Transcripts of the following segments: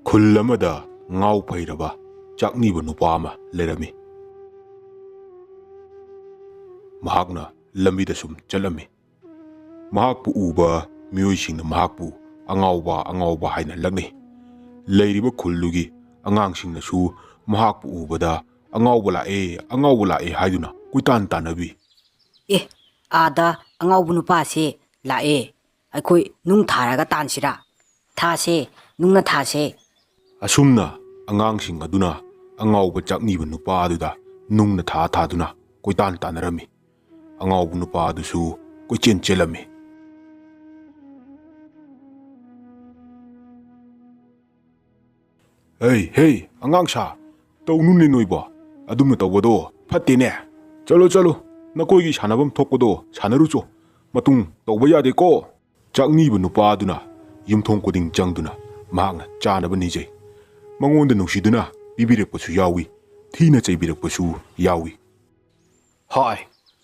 ꯈꯨꯜ ꯑꯃꯗ ꯉꯥꯎ ꯐꯩꯔꯕ ꯆꯥꯛꯅꯤꯕ ꯅꯨꯄꯥ ꯑꯃ ꯂꯩꯔꯝꯃꯤ꯫ ꯃꯍꯥꯛꯅ ꯂꯝꯕꯤꯗ ꯁꯨꯝ ꯆꯠꯂꯝꯃꯤ꯫ ꯃꯍꯥꯛꯄꯨ ꯎꯕ ꯃꯤꯑꯣꯏꯁꯤꯡꯅ ꯃꯍꯥꯛꯄꯨ ꯑꯉꯥꯎꯕ ꯑꯉꯥꯎꯕ ꯍꯥꯏꯅ ꯂꯛꯅꯩ꯫ ꯂꯩꯔꯤꯕ ꯈꯨꯜꯗꯨꯒꯤ ꯑꯉꯥꯡꯁꯤꯡꯅꯁꯨ ꯃꯍꯥꯛꯄꯨ ꯎꯕꯗ ꯑꯉꯥꯎꯕ ꯂꯥꯛꯑꯦ ꯍꯥꯏꯗꯨꯅ ꯀꯣꯏꯇꯥꯟ ꯇꯥꯟꯅꯕꯤ꯫ ꯑꯥꯗ ꯑꯉꯥꯎꯕ ꯅꯨꯄꯥꯁꯦ ꯂꯥꯛꯑꯦ, ꯑꯩꯈꯣꯏ ꯅꯨꯡ ꯊꯥꯔꯒ ꯇꯥꯟꯁꯤꯔꯥ? ꯊꯥꯁꯦ, ꯅꯨꯡꯅ ꯊꯥꯁꯦ꯫ ꯑꯁꯨꯝꯅ ꯑꯉꯥꯡꯁꯤꯡ ꯑꯗꯨꯅ ꯑꯉꯥꯎꯕ ꯆꯥꯛꯅꯤꯕ ꯅꯨꯄꯥ ꯑꯗꯨꯗ ꯅꯨꯡꯅ ꯊꯥꯗꯨꯅ ꯀꯣꯏꯇꯥꯟ ꯇꯥꯟꯅꯔꯝꯃꯤ꯫ ꯑꯉꯥꯎꯕ ꯅꯨꯄꯥ ꯑꯗꯨꯁꯨ ꯀꯣꯏꯆꯦꯟ ꯆꯦꯜꯂꯝꯃꯤ꯫ ꯍꯦ ꯑꯉꯥꯡꯁꯥ, ꯇꯧꯅꯨꯅꯦ ꯅꯣꯏꯕꯣ, ꯑꯗꯨꯝꯅ ꯇꯧꯕꯗꯣ ꯐꯠꯇꯦꯅꯦ꯫ ꯆꯠꯂꯣ ꯅꯈꯣꯏꯒꯤ ꯁꯥꯟꯅꯐꯝ ꯊꯣꯛꯄꯗꯣ ꯁꯥꯟꯅꯔꯨꯆꯣ, ꯃꯇꯨꯡ ꯇꯧꯕ ꯌꯥꯗꯦꯀꯣ꯫ ꯆꯥꯛꯅꯤꯕ ꯅꯨꯄꯥ ꯑꯗꯨꯅ ꯌꯨꯝꯊꯣꯡ ꯈꯨꯗꯤꯡ ꯆꯪꯗꯨꯅ ꯃꯍꯥꯛꯅ ꯆꯥꯅꯕ ꯅꯤꯖꯩ꯫ ꯃꯉꯣꯟꯗ ꯅꯨꯡꯁꯤꯗꯨꯅ ꯄꯤꯕꯤꯔꯛꯄꯁꯨ ꯌꯥꯎꯏ, ꯊꯤꯅ ꯆꯩꯕꯤꯔꯛꯄꯁꯨ ꯌꯥꯎꯏ꯫ ꯍꯥꯏ,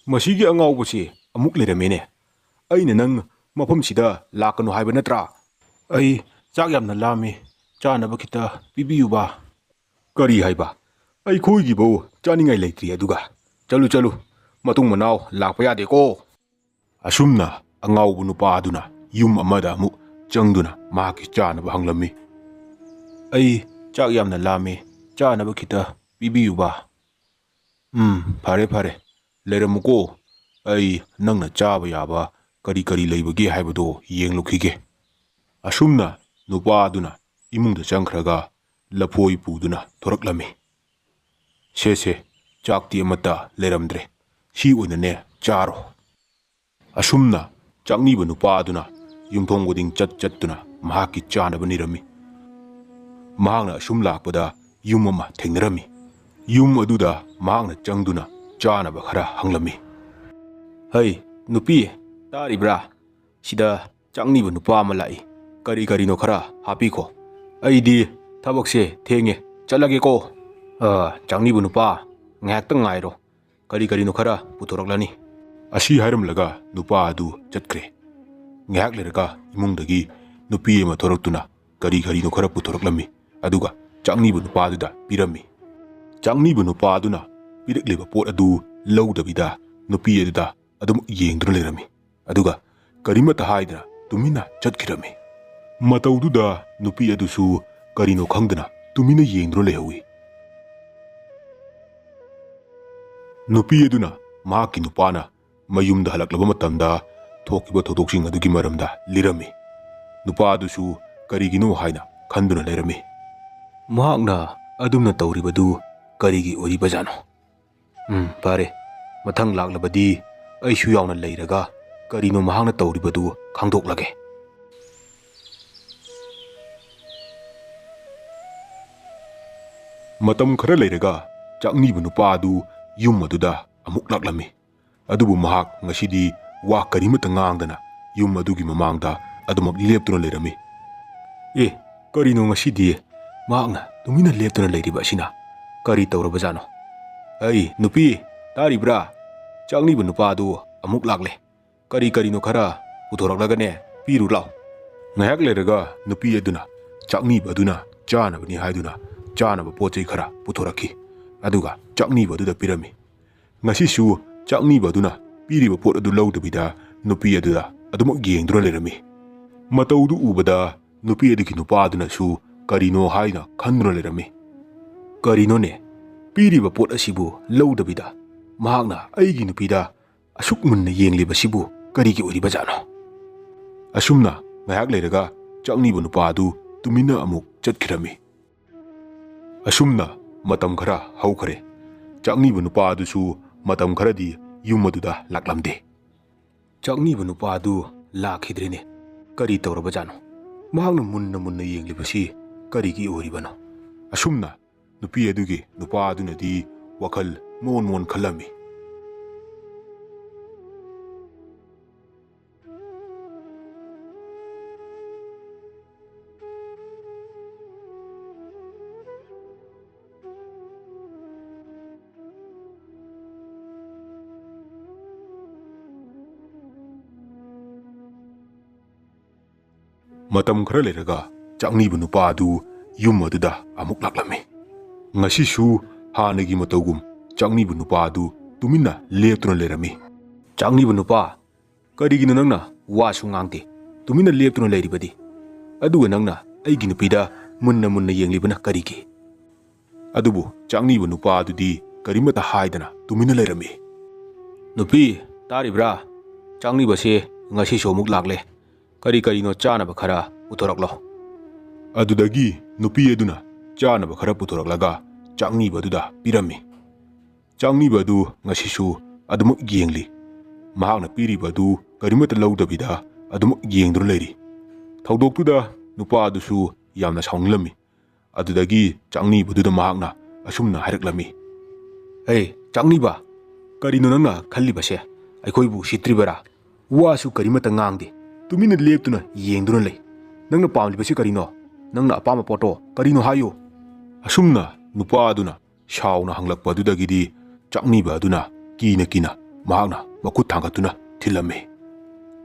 ꯃꯁꯤꯒꯤ ꯑꯉꯥꯎꯕꯁꯤ ꯑꯃꯨꯛ ꯂꯩꯔꯝꯃꯦꯅꯦ꯫ ꯑꯩꯅ ꯅꯪ ꯃꯐꯝꯁꯤꯗ ꯂꯥꯛꯀꯅꯨ ꯍꯥꯏꯕ ꯅꯠꯇ꯭ꯔꯥ? ꯑꯩ ꯆꯥꯛ ꯌꯥꯝꯅ ꯂꯥꯝꯃꯤ, ꯆꯥꯅꯕ ꯈꯤꯇ ꯄꯤꯕꯤꯌꯨꯕ꯫ ꯀꯔꯤ ꯍꯥꯏꯕ? ꯑꯩꯈꯣꯏꯒꯤꯕꯨ ꯆꯥꯅꯤꯡꯉꯥꯏ ꯂꯩꯇ꯭ꯔꯤ ꯑꯗꯨꯒ? ꯆꯠꯂꯨ, ꯃꯇꯨꯡ ꯃꯅꯥꯎ ꯂꯥꯛꯄ ꯌꯥꯗꯦꯀꯣ꯫ ꯑꯁꯨꯝꯅ ꯑꯉꯥꯎꯕ ꯅꯨꯄꯥ ꯑꯗꯨꯅ ꯌꯨꯝ ꯑꯃꯗ ꯑꯃꯨꯛ ꯆꯪꯗꯨꯅ ꯃꯍꯥꯛꯀꯤ ꯆꯥꯅꯕ ꯍꯪꯂꯝꯃꯤ꯫ ꯑꯩ ꯆꯥꯛ ꯌꯥꯝꯅ ꯂꯥꯝꯃꯤ, ꯆꯥꯅꯕ ꯈꯤꯇ ꯄꯤꯕꯤꯌꯨꯕ꯫ ꯐꯔꯦ, ꯂꯩꯔꯝꯃꯨꯀꯣ꯫ ꯑꯩ ꯅꯪꯅ ꯆꯥꯕ ꯌꯥꯕ ꯀꯔꯤ ꯂꯩꯕꯒꯦ ꯍꯥꯏꯕꯗꯣ ꯌꯦꯡꯂꯨꯈꯤꯒꯦ꯫ ꯑꯁꯨꯝꯅ ꯅꯨꯄꯥ ꯑꯗꯨꯅ ꯏꯃꯨꯡꯗ ꯆꯪꯈ꯭ꯔꯒ ꯂꯐꯣꯏ ꯄꯨꯗꯨꯅ ꯊꯣꯔꯛꯂꯝꯃꯤ꯫ ꯁꯦ, ꯆꯥꯛꯇꯤ ꯑꯃꯠꯇ ꯂꯩꯔꯝꯗ꯭ꯔꯦ, ꯁꯤ ꯑꯣꯏꯅꯅꯦ ꯆꯥꯔꯣ꯫ ꯑꯁꯨꯝꯅ ꯆꯥꯛꯅꯤꯕ ꯅꯨꯄꯥ ꯑꯗꯨꯅ ꯌꯨꯝꯊꯣꯡ ꯈꯨꯗꯤꯡ ꯆꯠꯇꯨꯅ ꯃꯍꯥꯛꯀꯤ ꯆꯥꯅꯕ ꯅꯤꯔꯝꯃꯤ꯫ ꯃꯍꯥꯛꯅ ꯑꯁꯨꯝ ꯂꯥꯛꯄꯗ ꯌꯨꯝ ꯑꯃ ꯊꯦꯡꯅꯔꯝꯃꯤ꯫ ꯌꯨꯝ ꯑꯗꯨꯗ ꯃꯍꯥꯛꯅ ꯆꯪꯗꯨꯅ ꯆꯥꯅꯕ ꯈꯔ ꯍꯪꯂꯝꯃꯤ꯫ ꯍꯩ ꯅꯨꯄꯤ, ꯇꯥꯔꯤꯕ꯭ꯔꯥ? ꯁꯤꯗ ꯆꯥꯛꯅꯤꯕ ꯅꯨꯄꯥ ꯑꯃ ꯂꯥꯛꯏ, ꯀꯔꯤꯅꯣ ꯈꯔ ꯍꯥꯞꯄꯤꯈꯣ꯫ ꯑꯩꯗꯤ ꯊꯕꯛꯁꯦ ꯊꯦꯡꯉꯦ, ꯆꯠꯂꯒꯦꯀꯣ꯫ ꯆꯥꯛꯅꯤꯕ ꯅꯨꯄꯥ, ꯉꯥꯏꯍꯥꯛꯇꯪ ꯉꯥꯏꯔꯣ, ꯀꯔꯤꯅꯣ ꯈꯔ ꯄꯨꯊꯣꯔꯛꯂꯅꯤ꯫ ꯑꯁꯤ ꯍꯥꯏꯔꯝꯂꯒ ꯅꯨꯄꯥ ꯑꯗꯨ ꯆꯠꯈ꯭ꯔꯦ꯫ ꯉꯥꯏꯍꯥꯛ ꯂꯩꯔꯒ ꯏꯃꯨꯡꯗꯒꯤ ꯅꯨꯄꯤ ꯑꯃ ꯊꯣꯔꯛꯇꯨꯅ ꯀꯔꯤꯅꯣ ꯈꯔ ꯄꯨꯊꯣꯔꯛꯂꯝꯃꯤ, ꯑꯗꯨꯒ ꯆꯥꯛꯅꯤꯕ ꯅꯨꯄꯥꯗꯨꯗ ꯄꯤꯔꯝꯃꯤ꯫ ꯆꯥꯛꯅꯤꯕ ꯅꯨꯄꯥ ꯑꯗꯨꯅ ꯄꯤꯔꯛꯂꯤꯕ ꯄꯣꯠ ꯑꯗꯨ ꯂꯧꯗꯕꯤꯗ ꯅꯨꯄꯤ ꯑꯗꯨꯗ ꯑꯗꯨꯝ ꯌꯦꯡꯗꯨꯅ ꯂꯩꯔꯝꯃꯤ, ꯑꯗꯨꯒ ꯀꯔꯤꯃꯠꯇ ꯍꯥꯏꯗꯅ ꯇꯨꯃꯤꯟꯅ ꯆꯠꯈꯤꯔꯝꯃꯤ꯫ ꯃꯇꯧꯗꯨꯗ ꯅꯨꯄꯤ ꯑꯗꯨꯁꯨ ꯀꯔꯤꯅꯣ ꯈꯪꯗꯅ ꯇꯨꯃꯤꯟꯅ ꯌꯦꯡꯗꯨꯅ ꯂꯩꯍꯧꯏ꯫ ꯅꯨꯄꯤ ꯑꯗꯨꯅ ꯃꯍꯥꯛꯀꯤ ꯅꯨꯄꯥꯅ ꯃꯌꯨꯝꯗ ꯍꯜꯂꯛꯂꯕ ꯃꯇꯝꯗ ꯊꯣꯛꯈꯤꯕ ꯊꯧꯗꯣꯛꯁꯤꯡ ꯑꯗꯨꯒꯤ ꯃꯔꯝꯗ ꯂꯤꯔꯝꯃꯤ꯫ ꯅꯨꯄꯥ ꯑꯗꯨꯁꯨ ꯀꯔꯤꯒꯤꯅꯣ ꯍꯥꯏꯅ ꯈꯟꯗꯨꯅ ꯂꯩꯔꯝꯃꯤ꯫ ꯃꯍꯥꯛꯅ ꯑꯗꯨꯝꯅ ꯇꯧꯔꯤꯕꯗꯨ ꯀꯔꯤꯒꯤ ꯑꯣꯏꯔꯤꯕꯖꯥꯠꯅꯣ? ꯐꯔꯦ, ꯃꯊꯪ ꯂꯥꯛꯂꯕꯗꯤ ꯑꯩꯁꯨ ꯌꯥꯎꯅ ꯂꯩꯔꯒ ꯀꯔꯤꯅꯣ ꯃꯍꯥꯛꯅ ꯇꯧꯔꯤꯕꯗꯨ ꯈꯪꯗꯣꯛꯂꯒꯦ꯫ ꯃꯇꯝ ꯈꯔ ꯂꯩꯔꯒ ꯆꯥꯛꯅꯤꯕ ꯅꯨꯄꯥ ꯑꯗꯨ ꯌꯨꯝ ꯑꯗꯨꯗ ꯑꯃꯨꯛ ꯂꯥꯛꯂꯝꯃꯤ꯫ ꯑꯗꯨꯕꯨ ꯃꯍꯥꯛ ꯉꯁꯤꯗꯤ ꯋꯥ ꯀꯔꯤꯃꯠꯇ ꯉꯥꯡꯗꯅ ꯌꯨꯝ ꯑꯗꯨꯒꯤ ꯃꯃꯥꯡꯗ ꯑꯗꯨꯃꯛ ꯂꯦꯞꯇꯨꯅ ꯂꯩꯔꯝꯃꯤ꯫ ꯀꯔꯤꯅꯣ ꯉꯁꯤꯗꯤ ꯃꯍꯥꯛꯅ ꯇꯨꯃꯤꯟꯅ ꯂꯦꯞꯇꯨꯅ ꯂꯩꯔꯤꯕ ꯑꯁꯤꯅ? ꯀꯔꯤ ꯇꯧꯔꯕꯖꯥꯠꯅꯣ? ꯑꯩ ꯅꯨꯄꯤ, ꯇꯥꯔꯤꯕ꯭ꯔꯥ? ꯆꯥꯛꯅꯤꯕ ꯅꯨꯄꯥ ꯑꯗꯨ ꯑꯃꯨꯛ ꯂꯥꯛꯂꯦ, ꯀꯔꯤꯅꯣ ꯈꯔ ꯄꯨꯊꯣꯔꯛꯂꯒꯅꯦ ꯄꯤꯔꯨ ꯂꯥꯎ꯫ ꯉꯥꯏꯍꯥꯛ ꯂꯩꯔꯒ ꯅꯨꯄꯤ ꯑꯗꯨꯅ ꯆꯥꯛꯅꯤꯕ ꯑꯗꯨꯅ ꯆꯥꯅꯕꯅꯤ ꯍꯥꯏꯗꯨꯅ ꯆꯥꯅꯕ ꯄꯣꯠ ꯆꯩ ꯈꯔ ꯄꯨꯊꯣꯔꯛꯈꯤ, ꯑꯗꯨꯒ ꯆꯥꯛꯅꯤꯕ ꯑꯗꯨꯗ ꯄꯤꯔꯝꯃꯤ꯫ ꯉꯁꯤꯁꯨ ꯆꯥꯛꯅꯤꯕ ꯑꯗꯨꯅ ꯄꯤꯔꯤꯕ ꯄꯣꯠ ꯑꯗꯨ ꯂꯧꯗꯕꯤꯗ ꯅꯨꯄꯤ ꯑꯗꯨꯗ ꯑꯗꯨꯃꯛ ꯌꯦꯡꯗꯨꯅ ꯂꯩꯔꯝꯃꯤ꯫ ꯃꯇꯧꯗꯨ ꯎꯕꯗ ꯅꯨꯄꯤ ꯑꯗꯨꯒꯤ ꯅꯨꯄꯥ ꯑꯗꯨꯅꯁꯨ ꯀꯔꯤꯅꯣ ꯍꯥꯏꯅ ꯈꯟꯗꯨꯅ ꯂꯩꯔꯝꯃꯤ꯫ ꯀꯔꯤꯅꯣꯅꯦ, ꯄꯤꯔꯤꯕ ꯄꯣꯠ ꯑꯁꯤꯕꯨ ꯂꯧꯗꯕꯤꯗ ꯃꯍꯥꯛꯅ ꯑꯩꯒꯤ ꯅꯨꯄꯤꯗ ꯑꯁꯨꯛ ꯃꯨꯟꯅ ꯌꯦꯡꯂꯤꯕꯁꯤꯕꯨ ꯀꯔꯤꯒꯤ ꯑꯣꯏꯔꯤꯕꯖꯥꯠꯅꯣ? ꯑꯁꯨꯝꯅ ꯉꯥꯏꯍꯥꯛ ꯂꯩꯔꯒ ꯆꯥꯛꯅꯤꯕ ꯅꯨꯄꯥ ꯑꯗꯨ ꯇꯨꯃꯤꯟꯅ ꯑꯃꯨꯛ ꯆꯠꯈꯤꯔꯝꯃꯤ꯫ ꯑꯁꯨꯝꯅ ꯃꯇꯝ ꯈꯔ ꯍꯧꯈꯔꯦ꯫ ꯆꯥꯛꯅꯤꯕ ꯅꯨꯄꯥ ꯑꯗꯨꯁꯨ ꯃꯇꯝ ꯈꯔꯗꯤ ꯌꯨꯝ ꯑꯗꯨꯗ ꯂꯥꯛꯂꯝꯗꯦ꯫ ꯆꯥꯛꯅꯤꯕ ꯅꯨꯄꯥ ꯑꯗꯨ ꯂꯥꯛꯈꯤꯗ꯭ꯔꯦꯅꯦ, ꯀꯔꯤ ꯇꯧꯔꯕꯖꯥꯠꯅꯣ? ꯃꯍꯥꯛꯅ ꯃꯨꯟꯅ ꯌꯦꯡꯂꯤꯕꯁꯤ ꯀꯔꯤꯒꯤ ꯑꯣꯏꯔꯤꯕꯅꯣ? ꯑꯁꯨꯝꯅ ꯅꯨꯄꯤ ꯑꯗꯨꯒꯤ ꯅꯨꯄꯥ ꯑꯗꯨꯅꯗꯤ ꯋꯥꯈꯜ ꯃꯣꯟ ꯈꯜꯂꯝꯃꯤ꯫ ꯃꯇꯝ ꯈꯔ ꯂꯩꯔꯒ ꯆꯥꯛꯅꯤꯕ ꯅꯨꯄꯥ ꯑꯗꯨ ꯌꯨꯝ ꯑꯗꯨꯗ ꯑꯃꯨꯛ ꯂꯥꯛꯂꯝꯃꯤ꯫ ꯉꯁꯤꯁꯨ ꯍꯥꯟꯅꯒꯤ ꯃꯇꯧꯒꯨꯝ ꯆꯥꯛꯅꯤꯕ ꯅꯨꯄꯥ ꯑꯗꯨ ꯇꯨꯃꯤꯟꯅ ꯂꯦꯞꯇꯨꯅ ꯂꯩꯔꯝꯃꯤ꯫ ꯆꯥꯛꯅꯤꯕ ꯅꯨꯄꯥ, ꯀꯔꯤꯒꯤꯅꯣ ꯅꯪꯅ ꯋꯥꯁꯨ ꯉꯥꯡꯗꯦ, ꯇꯨꯃꯤꯟꯅ ꯂꯦꯞꯇꯨꯅ ꯂꯩꯔꯤꯕꯗꯤ? ꯑꯗꯨꯒ ꯅꯪꯅ ꯑꯩꯒꯤ ꯅꯨꯄꯤꯗ ꯃꯨꯟꯅ ꯃꯨꯟꯅ ꯌꯦꯡꯂꯤꯕꯅ ꯀꯔꯤꯒꯤ? ꯑꯗꯨꯕꯨ ꯆꯥꯛꯅꯤꯕ ꯅꯨꯄꯥ ꯑꯗꯨꯗꯤ ꯀꯔꯤꯃꯠꯇ ꯍꯥꯏꯗꯅ ꯇꯨꯃꯤꯟꯅ ꯂꯩꯔꯝꯃꯤ꯫ ꯅꯨꯄꯤ, ꯇꯥꯔꯤꯕ꯭ꯔꯥ? ꯆꯥꯛꯅꯤꯕꯁꯦ ꯉꯁꯤꯁꯨ ꯑꯃꯨꯛ ꯂꯥꯛꯂꯦ꯫ ꯀꯔꯤ ꯀꯔꯤꯅꯣ ꯆꯥꯅꯕ ꯈꯔ ꯄꯨꯊꯣꯔꯛꯂꯣ꯫ ꯑꯗꯨꯗꯒꯤ ꯅꯨꯄꯤ ꯑꯗꯨꯅ ꯆꯥꯅꯕ ꯈꯔ ꯄꯨꯊꯣꯔꯛꯂꯒ ꯆꯥꯛꯅꯤꯕ ꯑꯗꯨꯗ ꯄꯤꯔꯝꯃꯤ꯫ ꯆꯥꯛꯅꯤꯕ ꯑꯗꯨ ꯉꯁꯤꯁꯨ ꯑꯗꯨꯃꯛ ꯌꯦꯡꯂꯤ꯫ ꯃꯍꯥꯛꯅ ꯄꯤꯔꯤꯕ ꯑꯗꯨ ꯀꯔꯤꯃꯠꯇ ꯂꯧꯗꯕꯤꯗ ꯑꯗꯨꯃꯛ ꯌꯦꯡꯗꯨꯅ ꯂꯩꯔꯤ꯫ ꯊꯧꯗꯣꯛꯇꯨꯗ ꯅꯨꯄꯥ ꯑꯗꯨꯁꯨ ꯌꯥꯝꯅ ꯁꯥꯎꯅꯤꯡꯂꯝꯃꯤ꯫ ꯑꯗꯨꯗꯒꯤ ꯆꯥꯛꯅꯤꯕꯗꯨꯗ ꯃꯍꯥꯛꯅ ꯑꯁꯨꯝꯅ ꯍꯥꯏꯔꯛꯂꯝꯃꯤ꯫ ꯍꯦ ꯆꯥꯛꯅꯤꯕ, ꯀꯔꯤꯅꯣ ꯅꯪꯅ ꯈꯜꯂꯤꯕꯁꯦ? ꯑꯩꯈꯣꯏꯕꯨ ꯎꯁꯤꯠꯇ꯭ꯔꯤꯕꯔꯥ? ꯋꯥꯁꯨ ꯀꯔꯤꯃꯠꯇ ꯉꯥꯡꯗꯦ, ꯇꯨꯃꯤꯟꯅ ꯂꯦꯞꯇꯨꯅ ꯌꯦꯡꯗꯨꯅ ꯂꯩ꯫ ꯅꯪꯅ ꯄꯥꯝꯂꯤꯕꯁꯤ ꯀꯔꯤꯅꯣ? ꯅꯪꯅ ꯑꯄꯥꯝꯕ ꯄꯣꯠꯇꯣ ꯀꯔꯤꯅꯣ ꯍꯥꯏꯌꯨ꯫ ꯑꯁꯨꯝꯅ ꯅꯨꯄꯥ ꯑꯗꯨꯅ ꯁꯥꯎꯅ ꯍꯪꯂꯛꯄ ꯑꯗꯨꯗꯒꯤꯗꯤ ꯆꯥꯛꯅꯤꯕ ꯑꯗꯨꯅ ꯀꯤꯅ ꯀꯤꯅ ꯃꯍꯥꯛꯅ ꯃꯈꯨꯠ ꯊꯥꯡꯒꯠꯇꯨꯅ ꯊꯤꯜꯂꯝꯃꯤ꯫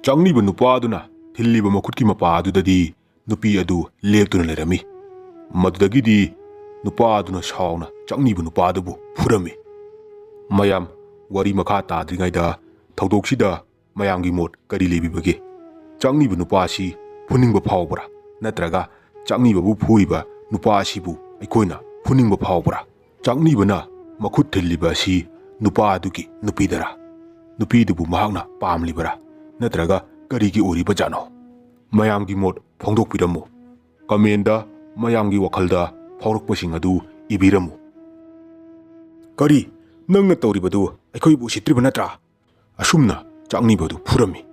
ꯆꯥꯛꯅꯤꯕ ꯅꯨꯄꯥ ꯑꯗꯨꯅ ꯊꯤꯜꯂꯤꯕ ꯃꯈꯨꯠꯀꯤ ꯃꯄꯥ ꯑꯗꯨꯗꯗꯤ ꯅꯨꯄꯤ ꯑꯗꯨ ꯂꯦꯞꯇꯨꯅ ꯂꯩꯔꯝꯃꯤ꯫ ꯃꯗꯨꯗꯒꯤꯗꯤ ꯅꯨꯄꯥ ꯑꯗꯨꯅ ꯁꯥꯎꯅ ꯆꯥꯛꯅꯤꯕ ꯅꯨꯄꯥ ꯑꯗꯨꯕꯨ ꯐꯨꯔꯝꯃꯤ꯫ ꯃꯌꯥꯝ, ꯋꯥꯔꯤ ꯃꯈꯥ ꯇꯥꯗ꯭ꯔꯤꯉꯩꯗ ꯊꯧꯗꯣꯛꯁꯤꯗ ꯃꯌꯥꯝꯒꯤ ꯃꯣꯠ ꯀꯔꯤ ꯂꯩꯕꯤꯕꯒꯦ? ꯆꯥꯛꯅꯤꯕ ꯅꯨꯄꯥ ꯑꯁꯤ ꯐꯨꯅꯤꯡꯕ ꯐꯥꯎꯕ꯭ꯔꯥ? ꯅꯠꯇ꯭ꯔꯒ ꯆꯥꯛꯅꯤꯕꯕꯨ ꯐꯨꯔꯤꯕ ꯅꯨꯄꯥ ꯑꯁꯤꯕꯨ ꯑꯩꯈꯣꯏꯅ ꯐꯨꯅꯤꯡꯕ ꯐꯥꯎꯕ꯭ꯔꯥ? ꯆꯥꯛꯅꯤꯕꯅ ꯃꯈꯨꯠ ꯊꯤꯜꯂꯤꯕ ꯑꯁꯤ ꯅꯨꯄꯥ ꯑꯗꯨꯒꯤ ꯅꯨꯄꯤꯗꯔꯥ? ꯅꯨꯄꯤꯗꯨꯕꯨ ꯃꯍꯥꯛꯅ ꯄꯥꯝꯂꯤꯕꯔꯥ? ꯅꯠꯇ꯭ꯔꯒ ꯀꯔꯤꯒꯤ ꯑꯣꯏꯔꯤꯕꯖꯥꯠꯅꯣ? ꯃꯌꯥꯝꯒꯤ ꯃꯣꯠ ꯐꯣꯡꯗꯣꯛꯄꯤꯔꯝꯃꯨ꯫ ꯀꯃꯦꯟꯗ ꯃꯌꯥꯝꯒꯤ ꯋꯥꯈꯜꯗ ꯐꯥꯎꯔꯛꯄꯁꯤꯡ ꯑꯗꯨ ꯏꯕꯤꯔꯝꯃꯨ꯫ ꯀꯔꯤ? ꯅꯪꯅ ꯇꯧꯔꯤꯕꯗꯨ ꯑꯩꯈꯣꯏꯕꯨ ꯎꯁꯤꯠꯇ꯭ꯔꯤꯕ ꯅꯠꯇ꯭ꯔꯥ? ꯑꯁꯨꯝꯅ ꯆꯥꯛꯅꯤꯕꯗꯨ ꯐꯨꯔꯝꯃꯤ꯫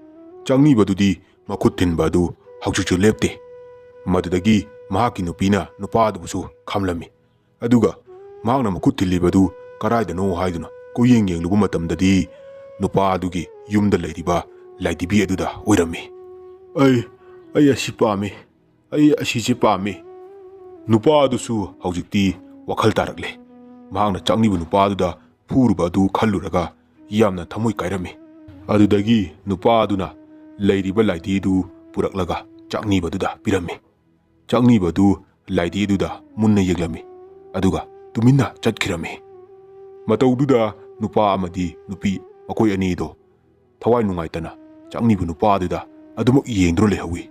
ꯆꯥꯛꯅꯤꯕꯗꯨꯗꯤ ꯃꯈꯨꯠ ꯊꯤꯟꯕ ꯑꯗꯨ ꯍꯧꯖꯤꯛꯁꯨ ꯂꯦꯞꯇꯦ꯫ ꯃꯗꯨꯗꯒꯤ ꯃꯍꯥꯛꯀꯤ ꯅꯨꯄꯤꯅ ꯅꯨꯄꯥ ꯑꯗꯨꯕꯨꯁꯨ ꯈꯥꯝꯂꯝꯃꯤ꯫ ꯑꯗꯨꯒ ꯃꯍꯥꯛꯅ ꯃꯈꯨꯠ ꯊꯤꯜꯂꯤꯕꯗꯨ ꯀꯔꯥꯏꯗꯅꯣ ꯍꯥꯏꯗꯨꯅ ꯀꯣꯏꯌꯦꯡ ꯌꯦꯡꯂꯨꯕ ꯃꯇꯝꯗꯗꯤ ꯅꯨꯄꯥ ꯑꯗꯨꯒꯤ ꯌꯨꯝꯗ ꯂꯩꯔꯤꯕ ꯂꯥꯏꯙꯤꯕꯤ ꯑꯗꯨꯗ ꯑꯣꯏꯔꯝꯃꯤ꯫ ꯑꯩ ꯑꯁꯤ ꯄꯥꯝꯃꯤ, ꯑꯩ ꯑꯁꯤꯁꯦ ꯄꯥꯝꯃꯤ꯫ ꯅꯨꯄꯥ ꯑꯗꯨꯁꯨ ꯍꯧꯖꯤꯛꯇꯤ ꯋꯥꯈꯜ ꯇꯥꯔꯛꯂꯦ꯫ ꯃꯍꯥꯛꯅ ꯆꯥꯛꯅꯤꯕ ꯅꯨꯄꯥ ꯑꯗꯨꯗ ꯐꯨꯔꯨꯕ ꯑꯗꯨ ꯈꯜꯂꯨꯔꯒ ꯌꯥꯝꯅ ꯊꯃꯣꯏ ꯀꯥꯏꯔꯝꯃꯤ꯫ ꯑꯗꯨꯗꯒꯤ ꯅꯨꯄꯥ ꯑꯗꯨꯅ ꯂꯩꯔꯤꯕ ꯂꯥꯏꯙꯤ ꯑꯗꯨ ꯄꯨꯔꯛꯂꯒ ꯆꯥꯛꯅꯤꯕ ꯑꯗꯨꯗ ꯄꯤꯔꯝꯃꯤ꯫ ꯆꯥꯛꯅꯤꯕ ꯑꯗꯨ ꯂꯥꯏꯙꯤ ꯑꯗꯨꯗ ꯃꯨꯟꯅ ꯌꯦꯡꯂꯝꯃꯤ, ꯑꯗꯨꯒ ꯇꯨꯃꯤꯟꯅ ꯆꯠꯈꯤꯔꯝꯃꯤ꯫ ꯃꯇꯧꯗꯨꯗ ꯅꯨꯄꯥ ꯑꯃꯗꯤ ꯅꯨꯄꯤ, ꯃꯈꯣꯏ ꯑꯅꯤꯗꯣ ꯊꯋꯥꯏ ꯅꯨꯡꯉꯥꯏꯇꯅ ꯆꯥꯛꯅꯤꯕ ꯅꯨꯄꯥ ꯑꯗꯨꯗ ꯑꯗꯨꯃꯛ ꯌꯦꯡꯗꯨꯅ ꯂꯩꯍꯧꯏ꯫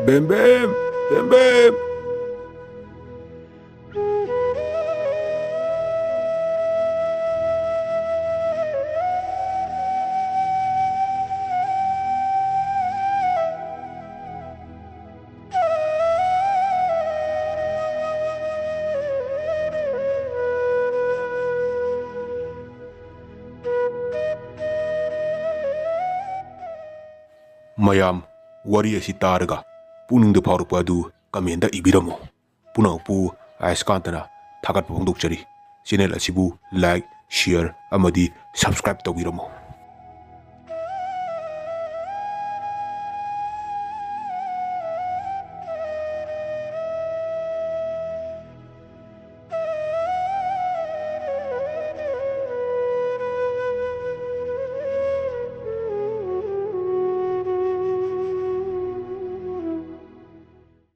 ꯕꯦꯝꯕꯦꯝ, ꯕꯦꯝꯕꯦꯝ! ꯃꯌꯥꯝ, ꯋꯥꯔꯤ ꯑꯁꯤ ꯇꯥꯔꯒ ꯄꯨꯛꯅꯤꯡꯗ ꯐꯥꯎꯔꯛꯄ ꯑꯗꯨ ꯀꯃꯦꯟꯗ ꯏꯕꯤꯔꯝꯃꯨ꯫ ꯄꯨꯝꯅꯃꯛꯄꯨ ꯑꯥꯏꯁꯀꯥꯟꯇꯅ ꯊꯥꯒꯠꯄ ꯐꯣꯡꯗꯣꯛꯆꯔꯤ꯫ ꯆꯦꯅꯦꯜ ꯑꯁꯤꯕꯨ ꯂꯥꯏꯛ, ꯁꯤꯌꯔ ꯑꯃꯗꯤ ꯁꯕꯁꯀ꯭ꯔꯥꯏꯕ ꯇꯧꯕꯤꯔꯝꯃꯨ꯫